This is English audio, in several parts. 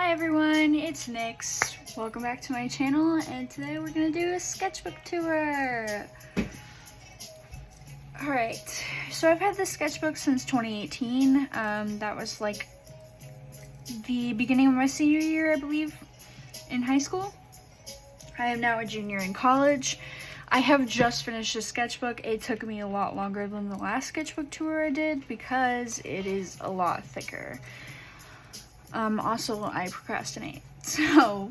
Hi everyone, it's Nyx. Welcome back to my channel, and today we're gonna do a sketchbook tour. Alright, so I've had this sketchbook since 2018. That was like the beginning of my senior year, I believe, in high school. I am now a junior in college. I have just finished a sketchbook. It took me a lot longer than the last sketchbook tour I did because it is a lot thicker. Also, I procrastinate. So,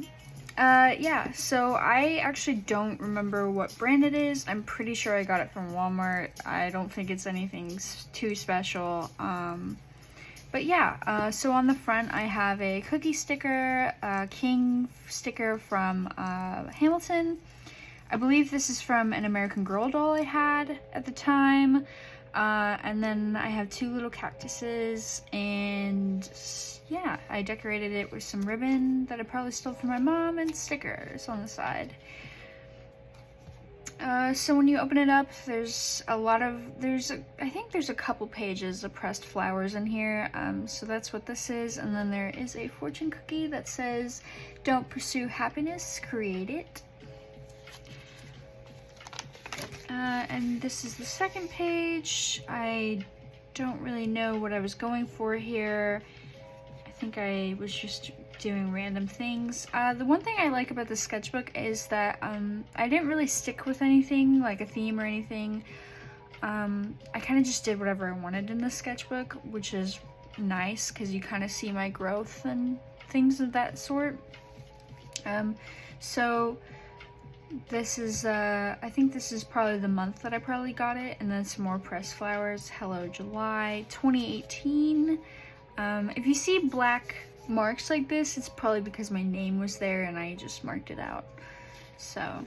yeah, so I actually don't remember what brand it is. I'm pretty sure I got it from Walmart. I don't think it's anything too special. But yeah, so on the front I have a cookie sticker, a king sticker from Hamilton. I believe this is from an American Girl doll I had at the time. And then I have two little cactuses, and yeah, I decorated it with some ribbon that I probably stole from my mom and stickers on the side. So when you open it up, there's I think there's a couple pages of pressed flowers in here, so that's what this is. And then there is a fortune cookie that says, "Don't pursue happiness, create it." And this is the second page. I don't really know what I was going for here. I think I was just doing random things. The one thing I like about the sketchbook is that I didn't really stick with anything, like a theme or anything. I kind of just did whatever I wanted in the sketchbook, which is nice because you kind of see my growth and things of that sort. So this is, I think this is probably the month that I probably got it, and then some more pressed flowers. Hello July 2018. If you see black marks like this, it's probably because my name was there and I just marked it out. So,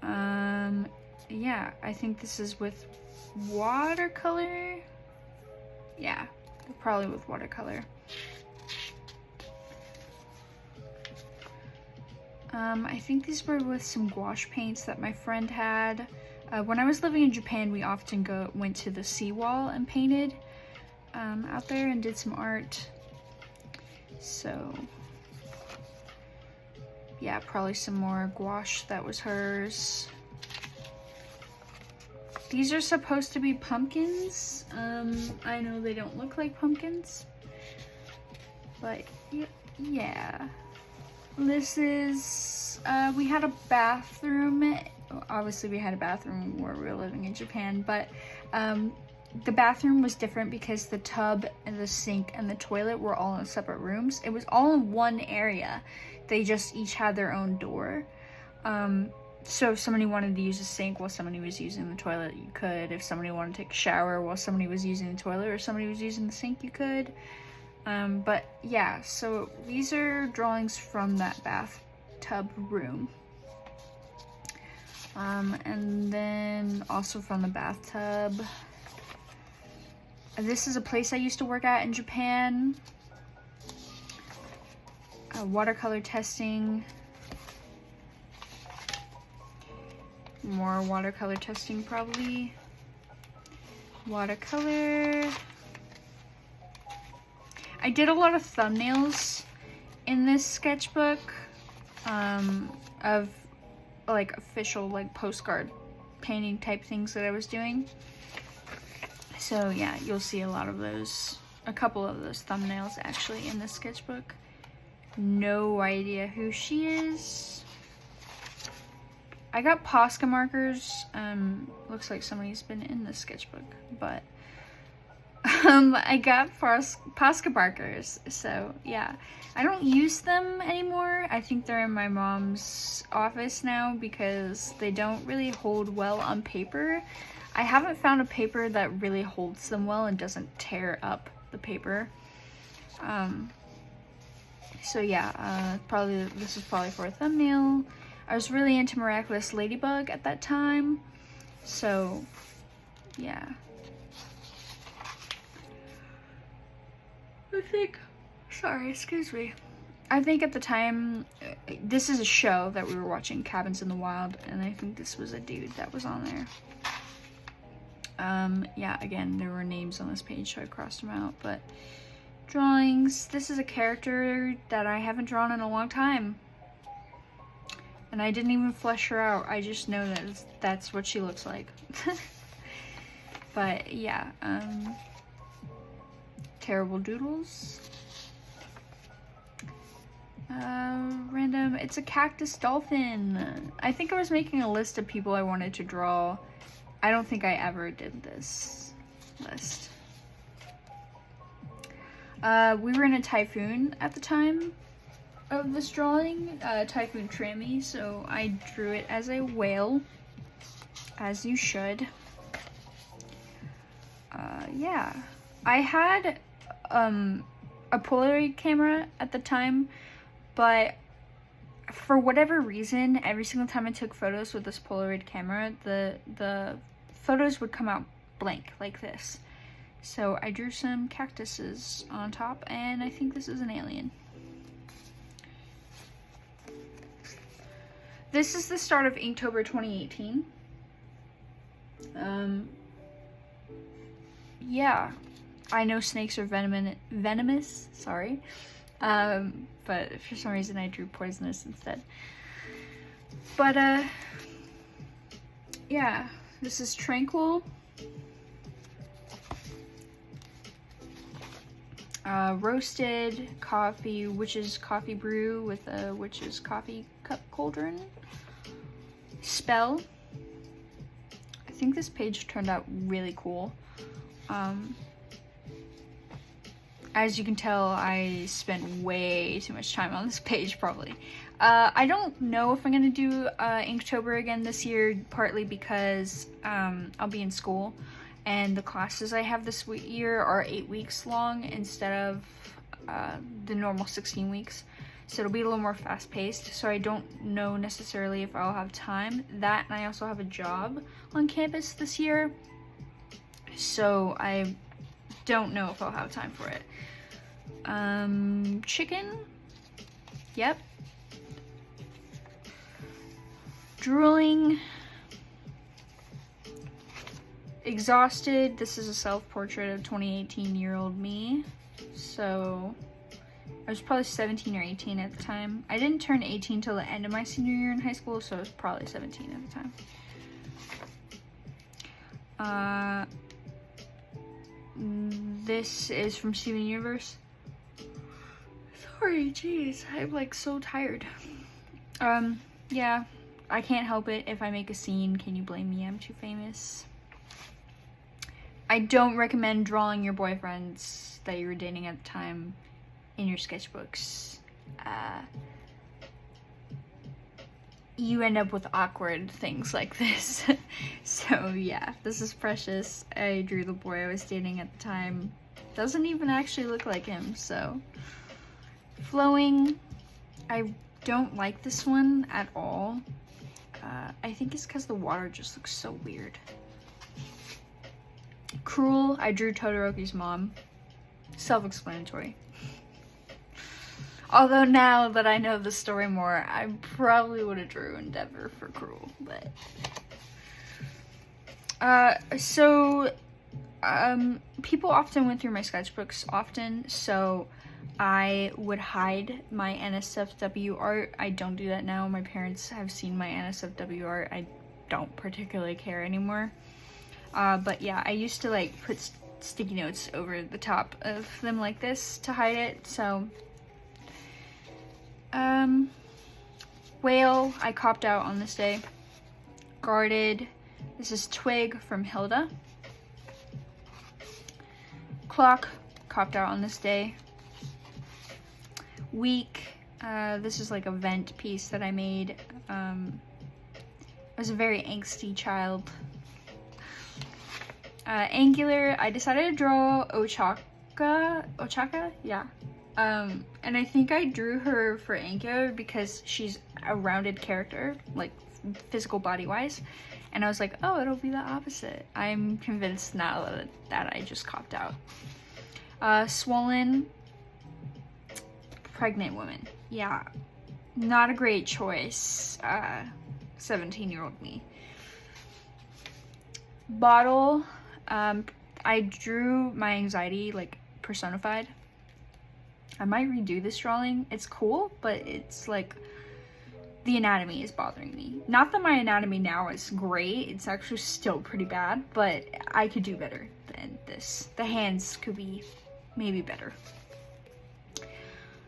yeah, I think this is with watercolor. Yeah, probably with watercolor. I think these were with some gouache paints that my friend had. When I was living in Japan, we often went to the seawall and painted out there and did some art. So, yeah, probably some more gouache that was hers. These are supposed to be pumpkins. I know they don't look like pumpkins, but yeah. This is, we had a bathroom. Obviously we had a bathroom where we were living in Japan, but the bathroom was different because the tub and the sink and the toilet were all in separate rooms. It was all in one area. They just each had their own door. So if somebody wanted to use the sink while somebody was using the toilet, you could. If somebody wanted to take a shower while somebody was using the toilet or somebody was using the sink, you could. But yeah, so these are drawings from that bathtub room. And then also from the bathtub. This is a place I used to work at in Japan. Watercolor testing. More watercolor testing probably. Watercolor. I did a lot of thumbnails in this sketchbook of like official like postcard painting type things that I was doing. So yeah, you'll see a lot of those, a couple of those thumbnails actually in this sketchbook. No idea who she is. I got Posca markers. Looks like somebody's been in this sketchbook, but I got Posca markers, so yeah. I don't use them anymore. I think they're in my mom's office now because they don't really hold well on paper. I haven't found a paper that really holds them well and doesn't tear up the paper. So yeah, this is probably for a thumbnail. I was really into Miraculous Ladybug at that time, so yeah. Excuse me. I think at the time, this is a show that we were watching, Cabins in the Wild, and I think this was a dude that was on there. Yeah, again, there were names on this page, so I crossed them out, but drawings. This is a character that I haven't drawn in a long time. And I didn't even flesh her out. I just know that that's what she looks like. But yeah, terrible doodles. Random, it's a cactus dolphin. I think I was making a list of people I wanted to draw. I don't think I ever did this list. We were in a typhoon at the time of this drawing, Typhoon Trammy, so I drew it as a whale, as you should. Yeah. I had a Polaroid camera at the time, but for whatever reason, every single time I took photos with this Polaroid camera, the photos would come out blank like this. So I drew some cactuses on top, and I think this is an alien. This is the start of Inktober 2018. Yeah, I know snakes are venomous, sorry. But for some reason I drew poisonous instead. But, yeah, this is Tranquil. Roasted coffee, witch's coffee brew with a witch's coffee cup cauldron. Spell. I think this page turned out really cool. As you can tell, I spent way too much time on this page, probably. I don't know if I'm gonna do Inktober again this year, partly because I'll be in school, and the classes I have this year are 8 weeks long instead of the normal 16 weeks. So it'll be a little more fast-paced, so I don't know necessarily if I'll have time. That, and I also have a job on campus this year, so I don't know if I'll have time for it. Chicken? Yep. Drooling. Exhausted. This is a self-portrait of 20-18-year-old me. So I was probably 17 or 18 at the time. I didn't turn 18 till the end of my senior year in high school, so I was probably 17 at the time. This is from Steven Universe. Sorry, jeez, I'm like so tired. Yeah, I can't help it. If I make a scene, can you blame me? I'm too famous. I don't recommend drawing your boyfriends that you were dating at the time in your sketchbooks. You end up with awkward things like this. So yeah, this is Precious. I drew the boy I was dating at the time. Doesn't even actually look like him, so. Flowing. I don't like this one at all. I think it's because the water just looks so weird. Cruel. I drew Todoroki's mom. Self-explanatory. Although now that I know the story more, I probably would have drew Endeavor for Cruel, but. People often went through my sketchbooks often, so I would hide my NSFW art. I don't do that now. My parents have seen my NSFW art. I don't particularly care anymore. But yeah, I used to like put sticky notes over the top of them like this to hide it, so. Whale, I copped out on this day. Guarded, this is Twig from Hilda. Clock, copped out on this day. Week, this is like a vent piece that I made. I was a very angsty child. Angular, I decided to draw Ochaka, yeah. And I think I drew her for Angular because she's a rounded character, like physical body-wise. And I was like, oh, it'll be the opposite. I'm convinced now that I just copped out. Swollen, pregnant woman. Yeah, not a great choice. 17-year-old me. Bottle, I drew my anxiety like personified. I might redo this drawing. It's cool, but it's like the anatomy is bothering me. Not that my anatomy now is great, it's actually still pretty bad, but I could do better than this. The hands could be maybe better.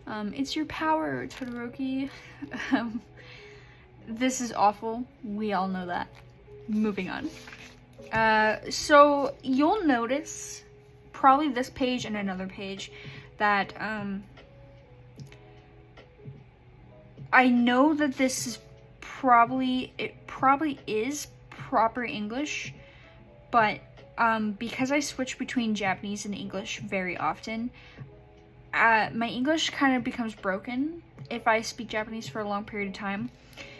It's your power, Todoroki. This is awful. We all know that. Moving on. So you'll notice, probably this page and another page, that I know that this is probably is proper English, but because I switch between Japanese and English very often, my English kind of becomes broken if I speak Japanese for a long period of time.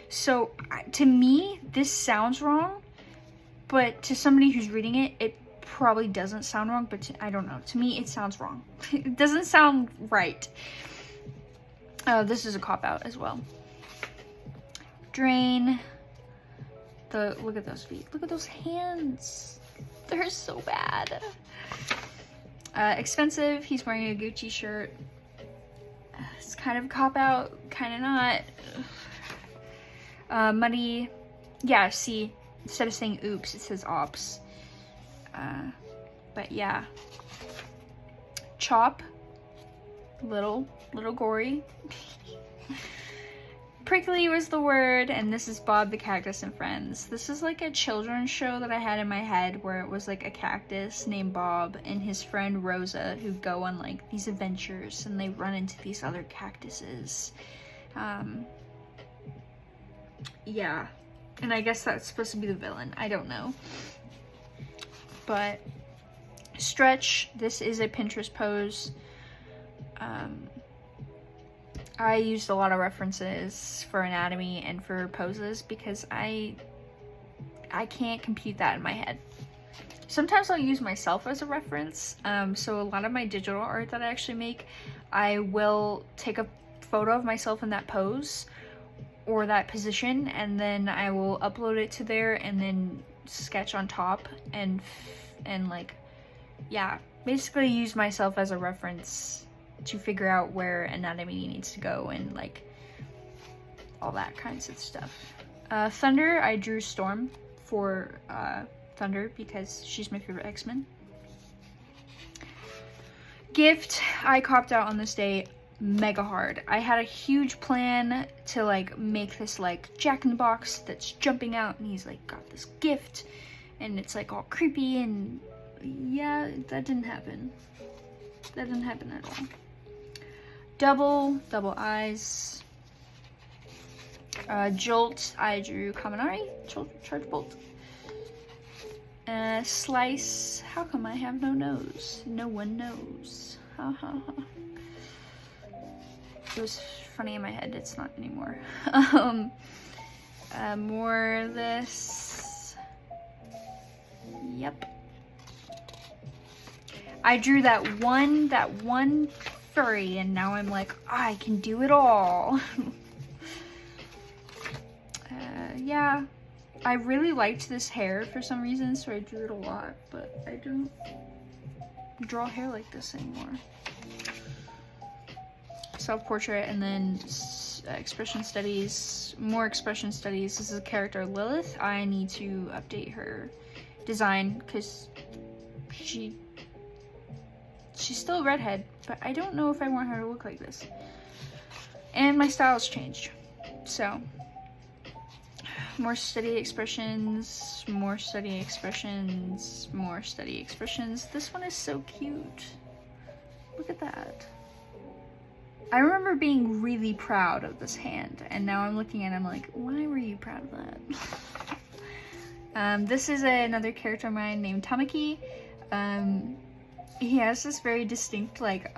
So to me, this sounds wrong, but to somebody who's reading it, it probably doesn't sound wrong, but I don't know. To me, it sounds wrong. It doesn't sound right. This is a cop-out as well. Drain. Look at those feet. Look at those hands. They're so bad. Expensive. He's wearing a Gucci shirt. It's kind of a cop-out, kind of not. Muddy. Yeah, see, instead of saying oops, it says ops. But yeah. Chop. Little gory. Prickly was the word, and this is Bob the Cactus and Friends. This is like a children's show that I had in my head where it was like a cactus named Bob and his friend Rosa who go on like these adventures and they run into these other cactuses. Yeah, and I guess that's supposed to be the villain. I don't know. But stretch, this is a Pinterest pose. I used a lot of references for anatomy and for poses because I can't compute that in my head. Sometimes I'll use myself as a reference. So a lot of my digital art that I actually make, I will take a photo of myself in that pose or that position, and then I will upload it to there and then sketch on top and like, yeah, basically use myself as a reference to figure out where anatomy needs to go and like all that kinds of stuff. Thunder, I drew Storm for Thunder because she's my favorite X-Men. Gift, I copped out on this day mega hard. I had a huge plan to like make this like Jack-in-the-Box that's jumping out, and he's like got this gift and it's like all creepy, and yeah, that didn't happen. That didn't happen at all. Double eyes. Jolt, I drew Kaminari, charge bolt. Slice, how come I have no nose? No one knows. Ha ha ha. It was funny in my head, it's not anymore. More of this. Yep. I drew that one furry, and now I'm like, I can do it all. Yeah, I really liked this hair for some reason, so I drew it a lot, but I don't draw hair like this anymore. Self-portrait, and then expression studies, more expression studies. This is a character, Lilith. I need to update her design because she's still a redhead, but I don't know if I want her to look like this. And my style's changed. So, more study expressions, more study expressions, more study expressions. This one is so cute. Look at that. I remember being really proud of this hand, and now I'm looking at it, I'm like, why were you proud of that? This is another character of mine named Tamaki. He has this very distinct, like,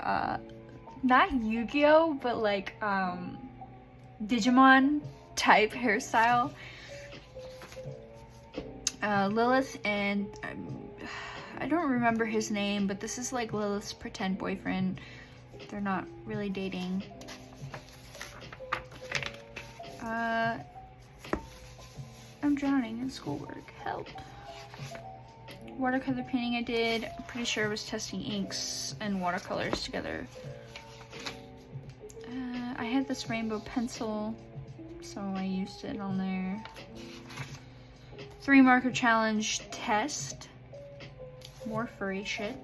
not Yu-Gi-Oh, but like, Digimon type hairstyle. Lilith, and I don't remember his name, but this is like Lilith's pretend boyfriend. They're not really dating. I'm drowning in schoolwork. Help. Watercolor painting I did. I'm pretty sure I was testing inks and watercolors together. get this rainbow pencil, so I used it on there. 3 marker challenge test. More furry shit.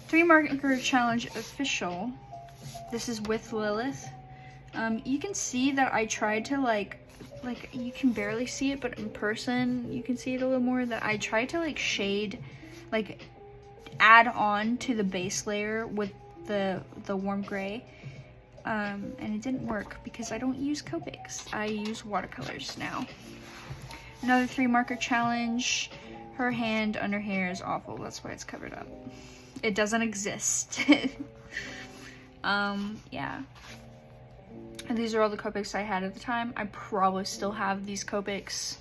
3 marker challenge official. This is with Lilith. You can see that I tried to like you can barely see it, but in person you can see it a little more, that I tried to like shade, like add on to the base layer with the warm gray. And it didn't work because I don't use Copics. I use watercolors now. Another 3 marker challenge. Her hand under here is awful. That's why it's covered up. It doesn't exist. Yeah. And these are all the Copics I had at the time. I probably still have these Copics.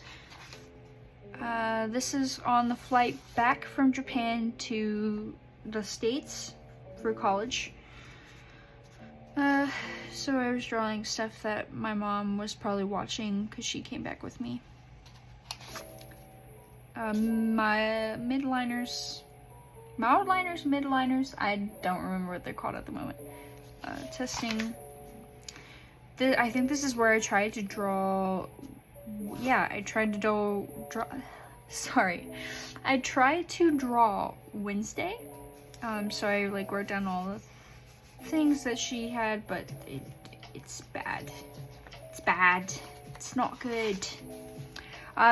This is on the flight back from Japan to the States for college. So I was drawing stuff that my mom was probably watching because she came back with me. My midliners, I don't remember what they're called at the moment. Testing. I think this is where I tried to draw, yeah, I tried to draw Wednesday. So I like wrote down all the things that she had, but it's bad. It's bad. It's not good.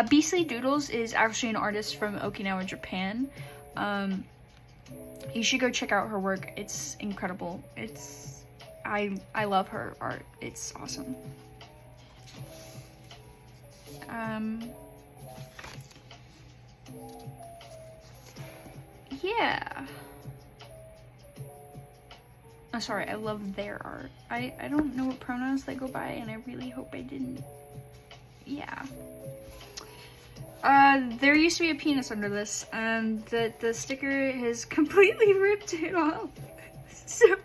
Beastly Doodles is actually an artist from Okinawa, Japan. You should go check out her work. It's incredible. I love her art. It's awesome. Yeah. Oh, sorry, I love their art. I don't know what pronouns they go by, and I really hope I didn't. Yeah. There used to be a penis under this, and the sticker has completely ripped it off. So,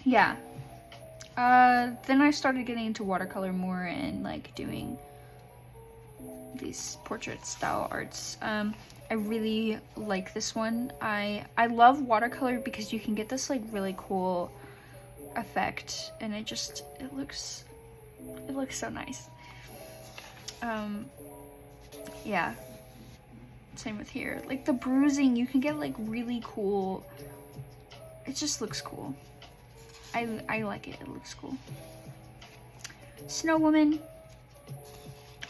yeah. Then I started getting into watercolor more and like doing these portrait style arts. I really like this one. I love watercolor because you can get this like really cool effect, and it looks so nice. Yeah, same with here. Like the bruising, you can get like really cool. It just looks cool. I like it. It looks cool. Snow Woman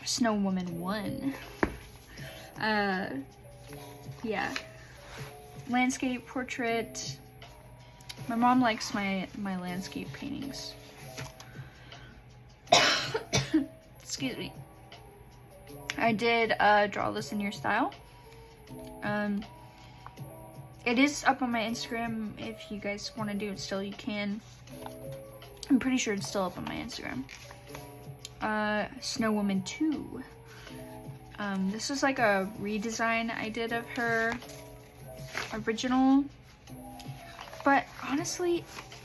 1. Yeah. Landscape, portrait. My mom likes my landscape paintings. Excuse me. I did draw this in your style. It is up on my Instagram. If you guys want to do it still, you can. I'm pretty sure it's still up on my Instagram. Snow Woman 2. This is like a redesign I did of her original. But honestly,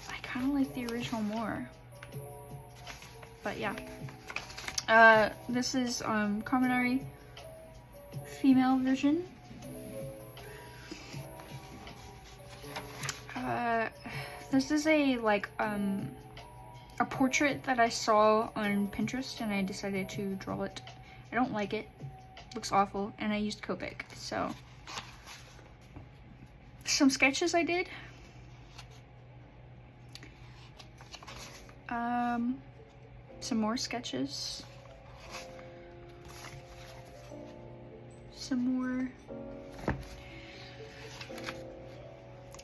I kind of like the original more. But yeah. This is Kaminari female version. This is a portrait that I saw on Pinterest, and I decided to draw it. I don't like it. It looks awful, and I used Copic. So some sketches I did. Some more sketches. Some more.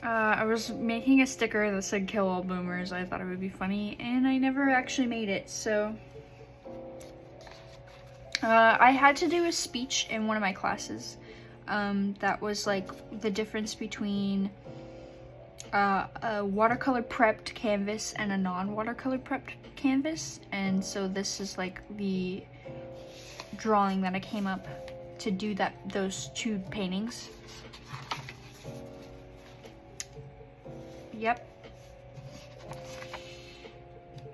I was making a sticker that said "Kill all boomers." I thought it would be funny, and I never actually made it, so. I had to do a speech in one of my classes. That was like the difference between a watercolor prepped canvas and a non-watercolor prepped canvas, and so this is like the drawing that I came up to do those two paintings. Yep.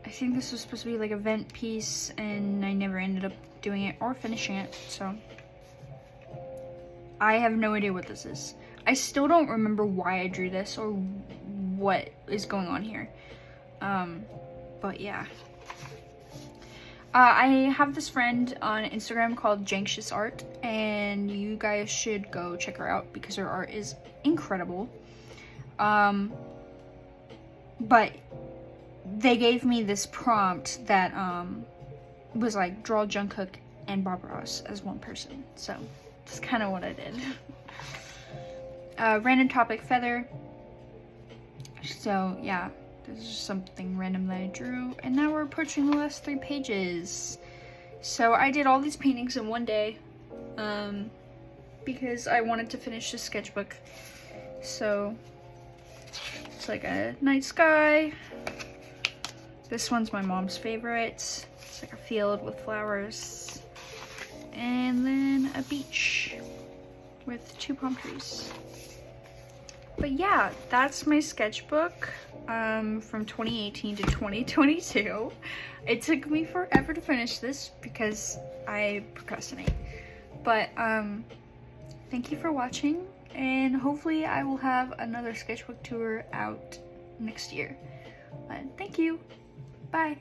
I think this was supposed to be like a vent piece, and I never ended up doing it or finishing it, so I have no idea what this is. I still don't remember why I drew this or what is going on here. But yeah. I have this friend on Instagram called Janktious Art, and you guys should go check her out because her art is incredible. But they gave me this prompt that was like draw Jungkook and Bob Ross as one person, so that's kind of what I did. Random topic feather. So yeah, this is something random that I drew, and now we're approaching the last 3 pages. So I did all these paintings in one day because I wanted to finish the sketchbook. So it's like a night sky. This one's my mom's favorite. It's like a field with flowers. And then a beach with 2 palm trees. But yeah, that's my sketchbook from 2018 to 2022. It took me forever to finish this because I procrastinate. But thank you for watching, and hopefully I will have another sketchbook tour out next year. Thank you. Bye.